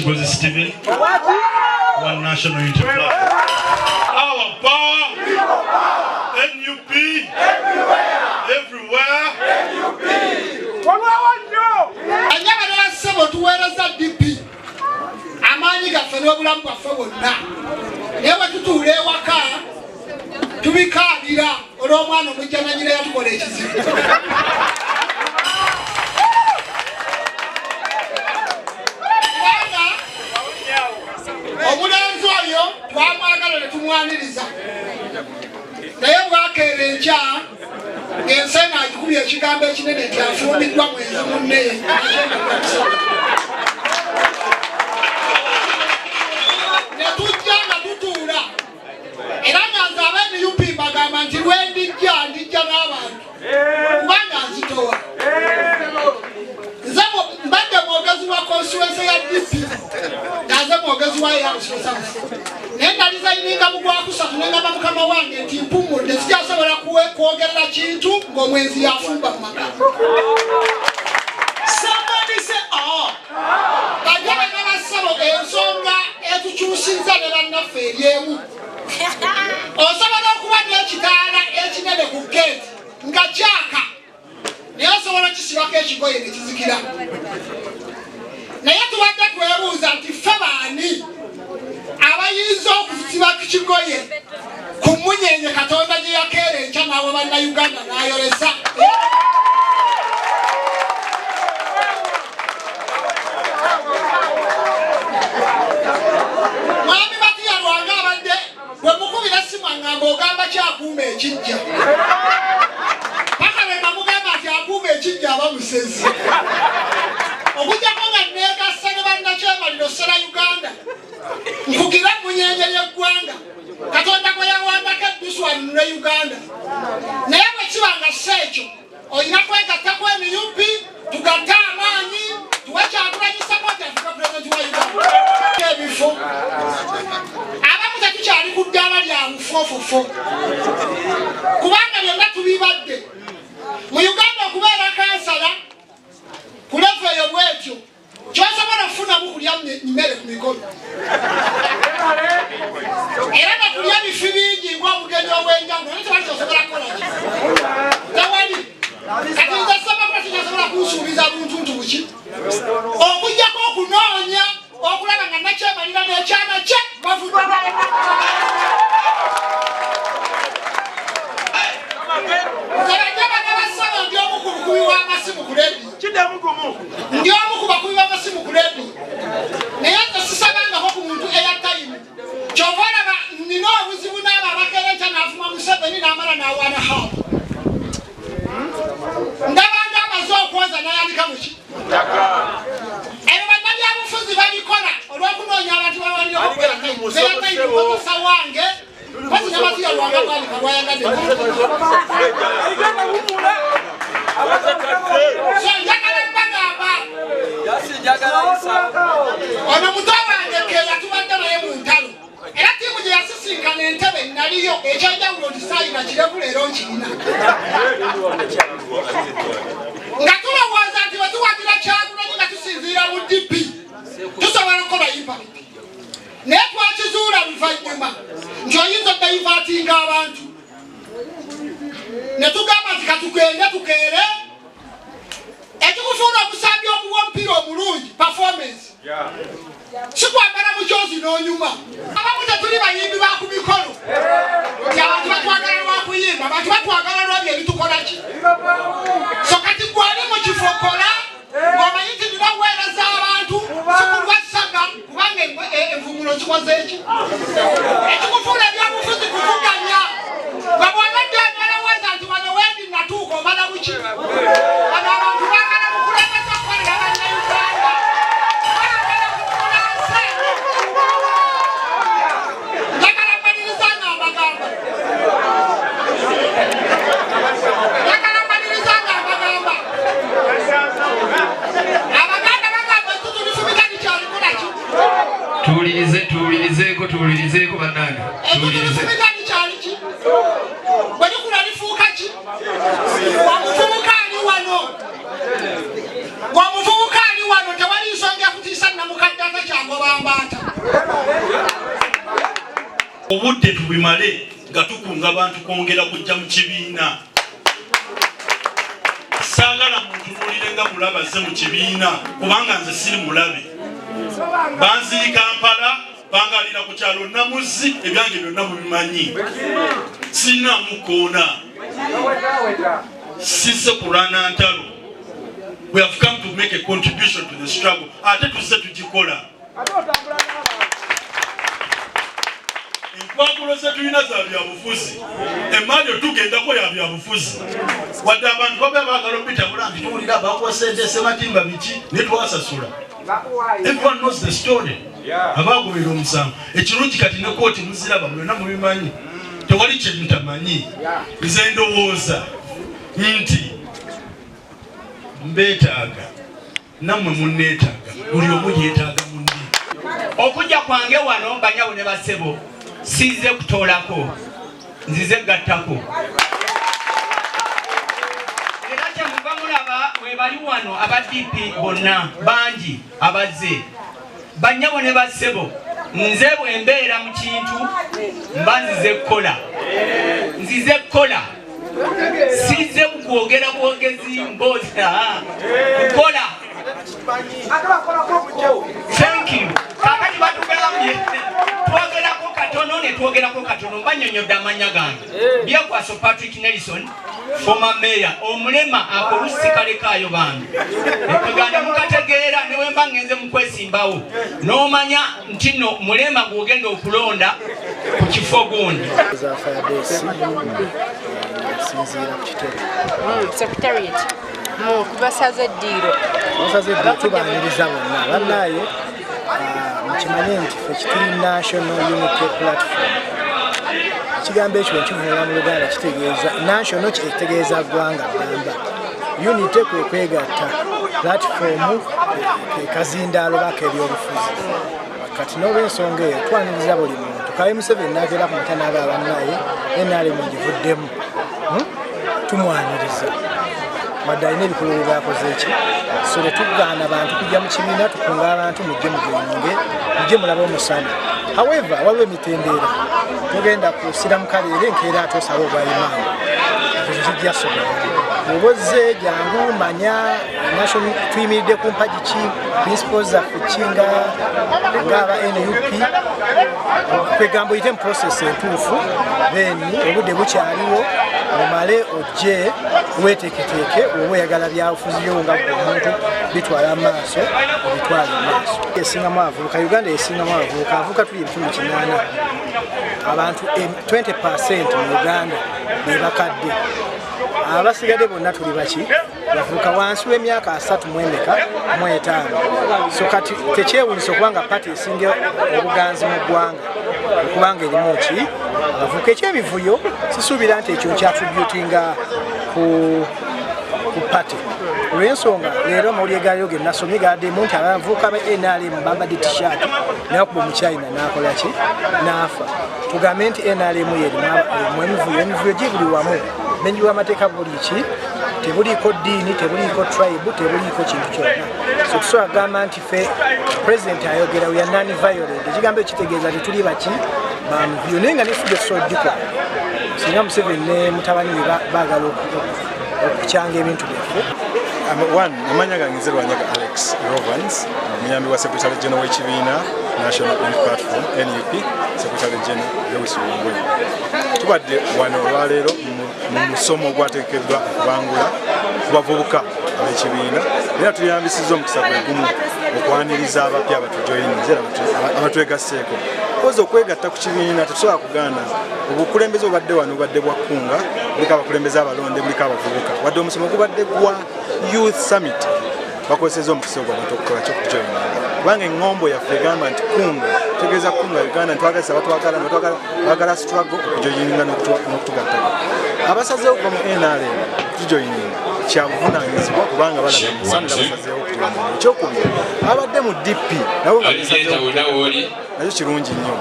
Kigozi Steven, One National Unity Platform. Our power, NUP, everywhere. I never said to wear as a DP. Amani got for no lamp of forward now. Never to do their waka to be car, or Roman of the General College. Wamagala tumwaniriza naye bwakerenja ngensena akikubi ekigambo ekinene kyafumbidwa mwezi munne netujja nga tutuula era nga nze abaani UP bagamba nti ndijja n'abantu kubanga nzitowa nze mbadde mwogezi wa konstituensi ya DP naze mwogezi wa yamusosansi nenda designinga mugwakusatu nengamba mukama wange nti mpumudde sijasobola kwogerera kintu ng'omwezi yafumba mu maka. Somebody say oh. Bajaba n'abasabo ensonga etukyusiza ne bannaffe eryemu. Osobola okuba n'ekitaala ekinene ku gate nga kyaka naye osobola kisibako ekigoye ne kizikira. Naye tubadde twebuuza nti ffe baani abayinza okusiba ku kigoye ku munyenye Katonda gye yakeera enkya n'abo bannayuganda n'ayolesa. Mwami Batiya Lwanga abadde bwe mukubira essimu aŋŋamba ogamba kyakuuma ekijja. Paka bwe namugamba nti akuuma ekijja aba musezi. Okujjako nga neegassa ne bannakyemaliro ssera Uganda. Nkugira munyenye y'eggwanga. Katonda gwe yawandako eddusu anunule Uganda. Naye bwe kiba nga si ekyo, olina kwegattako NUP, tugatte amaanyi, tuwe Kyagulanyi support afuuka pulezidenti wa Uganda. Ebifo. Abamu tetukyali ku ddaala lya mufofofo. Kubanga byonna tubibadde. Mu Uganda okubeera kansala, ku level eyo bwetyo. Kyosobola okufunamu kulya mmere ku mikono. Era nga kulya bifi bingi ng'obugenyi obw'enjawulo naye tewali kyosobola kukola ki. Tewali. Kati nze Ssemakula tinyasobola kunsuubiza buntuntu buki. Okuggyako okunoonya okulaba nga nakyemalira n'ekyana kye bavuddwa. Ndi omu ku bakubi b'amasimu ku leediyo. Ndi omu ku bakubi b'amasimu ku leediyo. Naye nze sisabangako ku muntu eyatayimu. Kyova olaba nina obuzibu n'abo abakeerenca n'avuma Museveni n'amala n'awaana haabu. Ndabanga amaze okwoza n'ayandika muki. Ebyo bannabyabufuzi babikola olw'okunoonya abantu bawalira okukolayo. Eyatayimu kozesa wange. Kasi Batiya Lwanga bwandika bwayagadde. Ono muto wange keya tubadde naye mu ntalo. Era ttiimu gye yasisinkana entebe naliyo ekyenjawulo tisayina kirevu leero nkirina. Nga tulowooza nti bwe tuwagira Kyagulanyi nga tusinziira mu DP tusobola okukola impact. Naye twakizuula luvannyuma nti oyinza oddayivaatinga abantu. Ne tugamba nti katugende tukeere ekikufuula omusambi omuwa omupiira omulungi performance. Si kwambala mujoozi n'onyuma. Abamu tetuli bayimbi ba ku mikolo. Nti abantu batwagala lwakuyimba, abantu batwagala lwabyo ebitukola ki. So kati gwali mu kifo kola ng'omanyi nti nina kuweereza abantu sikulwa ssaga kubanga envumulo zikoze eki. Ekikufuula ebyobufuzi kuvuganya nga bw'abadde amalowooza nti wano wendi natuuka omala buki. Bano abantu baagala mukulembeza kukolera bannayuganda. Baagala kukolanse. Njagala mmaliriza nga mbagamba. Abaganda bagamba tutulifumita nikyalikola ki. Tuwulirizeeko bannange. Tutulifumita nikyali ki. Bwe likula lifuuka ki. Omuvubuka ali wano. Omuvubuka ali wano tewali nsonga ekutiisa namukadde ate bango bambata obudde tubimale nga tukunga abantu kwongera kujja mu kibiina saagala muntunulire nga mulabe azze mu kibiina kubanga nze siri mulabe banziri Kampala bangalira ku kyalo Namuzzi ebyange byonna mubimanyi sinaamu koona sisse kulwana ntalo. We have come to make a contribution to the struggle. Ate tuzze tugikola. Enkwakulo ze tulina za byabufuzi. Emmaali tugendako ya byabufuzi. Wadde abantu baba baagala obitabula nti tuwulira bakwasente Sematimba biki ne twasasula. Everyone knows the story. Abaagobera omusango. Ekirungi kati ne kooti muziraba mwena mubimanyi. Tewali kye mutamanyi. Nze ndowooza nti mbetaaga nammwe munneetaaga buli omu yeetaaga munne. Okujja kwange wano banyawo ne basebo size kutoolako nzize gattako era kyemuva mulaba bwe bali wano aba DP bonna bangi abazze banyawo ne basebo nze bwe mbeera mu kintu mba nzize kukola size kukwogera bwogezi mboza kukola. Thank you. Kakati batugalamye twogerako katono ne twogerako katono banyonyodde amanya gange byekwaso Patrick Nelson former mayor omulema akolusikalekaayo bange ekaganda mukategeera newe mba ngenze mu kwesimbawo n'omanya nti no mulema gwogenda okulonda ku kifo gundi Secretariat kubasaza eddiiro tubaniriza bonna bannaye mukimanye nti fe kituli national unity platform. Ekigambo ekyo ekivuula mu Luganda kitegeeza national kitegeeza ggwanga bbamba. Unity kwe kwegatta, platform kazindaalo baka ebyobufuzi. Kati n'olw'ensonga eyo twaniriza buli muntu. Kawe Museveni n'abeera ku mata n'aba bannaye NRM givuddemu tumwaniriza wadde alina ebikolwa byakoze eki so tetugaana abantu kujja mu kibiina tukunga abantu mujje mugenyinge mujje mulabe omusana. However waliwo emitendera tugenda kusira mu kaleere enkeera ate osaba obwayimangu ekyo kijja sobola obozze jangu manya national tuyimiridde ku mpagi ki principles zaffe kinga ng'aba NUP kwegamba oyite mu process entuufu then obudde bukyaliwo omale ojje weeteeketeeke oba oyagala byabufuziyo nga omuntu bitwala amaaso obitwala amaaso. Esingamu abavubuka Uganda esingamu abavubuka avubuka tuli ebitundu 8 abantu 20% mu Uganda be bakadde abasigadde bonna tuli baki bavubuka wansi w'emyaka 35. So kati tekyewunyisa okubanga pati esinga obuganzi mu ggwanga okubanga erimu ki abavubuka ekyebivuyo sisuubira nti ekyo kyattributinga ku pati olw'ensonga leero amawulire gaaliro ge nasomye gaddemu nti abavubuka ba NRM bambadde t-shirt nakuba mu China n'akola ki n'afa. Tugambe nti NRM yerimu emivuyo gibuli wamu menyiwa amateeka buli ki tebuliiko ddiini tebuliiko tribe tebuliiko kintu kyonna. So tusobola kugamba nti fe president ayogera we are non-violent ekigambo ekitegeeza tetuli baki bamuvuyo naye nga nefujo tusobola ddikola singa Museveni ne mutabani we baagala okukyanga ebintu byaffe. Amanya gange nze Lwanyaga Alex Rovans muyambi wa Secretary General w'ekibiina National Unity Platform NUP Secretary General Lewis Wongwe. Tubadde wano olwaleero mu musomo ogwateekeddwa okubangula ku bavubuka ab'ekibiina era tuyambisizza omukisa gwe gumu okwaniriza abapya abatujoyininze abatwegasseeko koza okwegatta ku kibiina tetusobola kugaana obukulembeze obadde wano obadde bwakkunga buliko abakulembeze abalonde buliko abavubuka wadde omusomo gubadde gwa Youth Summit bakozesezza omukisa ogw'abantu okukola ky'okujoyina kubanga eŋŋombo yaffe egamba nti kunga tegeeza kunga Uganda ntwagaliza batwagala struggle okujoyininga n'okutugattako abasazeewo okuva mu NRM tujoyininga kyabuvunaanyizibwa kubanga balaga musanira basazeewo okujoyininga. Ekyokubiri abadde mu DP nabo nga nakyo kirungi nnyo.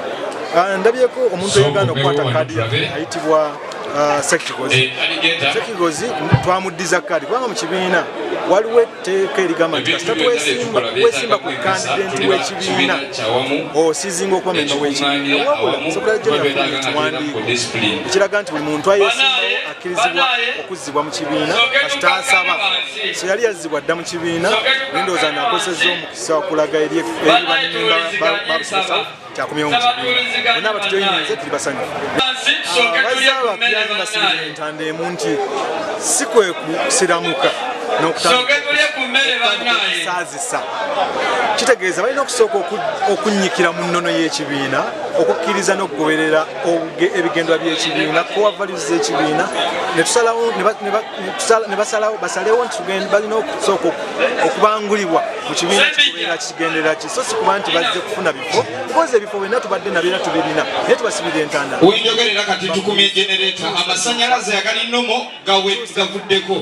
Ndabyeko omuntu oyagala okukwata kaadi yaffe ayitibwa Sekigozi twamuddiza kaadi kubanga mu kibiina waliwo etteeka erigamba nti kasita weesimba ku kandidenti w'ekibiina osizinga okuba memba w'ekibiina wabula sekretary general yafuna ekiwandiiko ekiraga nti buli muntu ayeesimbawo akkirizibwa okuzzibwa mu kibiina kasita asaba so yali yazzibwa dda mu kibiina nendowooza naakozesezza omukisa okulaga eri bannimba babusosa kyakomyewo mu kibiina bonna abatujoyinze tuli basanyufu bazze abapyani basibira entanda emu nti si kwe kusiramuka n'okutandikasaazisa kitegeeza balina okusooka okunyikira mu nnono y'ekibiina okukkiriza n'okugoberera ebigendwa by'ekibiina kowavaliriza ekibiina basalewo nti balina okusooka okubangulibwa mu kibiina kikubeera kigenderera ki so si kuba nti bazze kufuna bifo because ebifo byonna tubadde nabeera tubirina naye tubasibira entanda wenjogerera kati tukumye genereta amasanyalaze agali nomo gavuddeko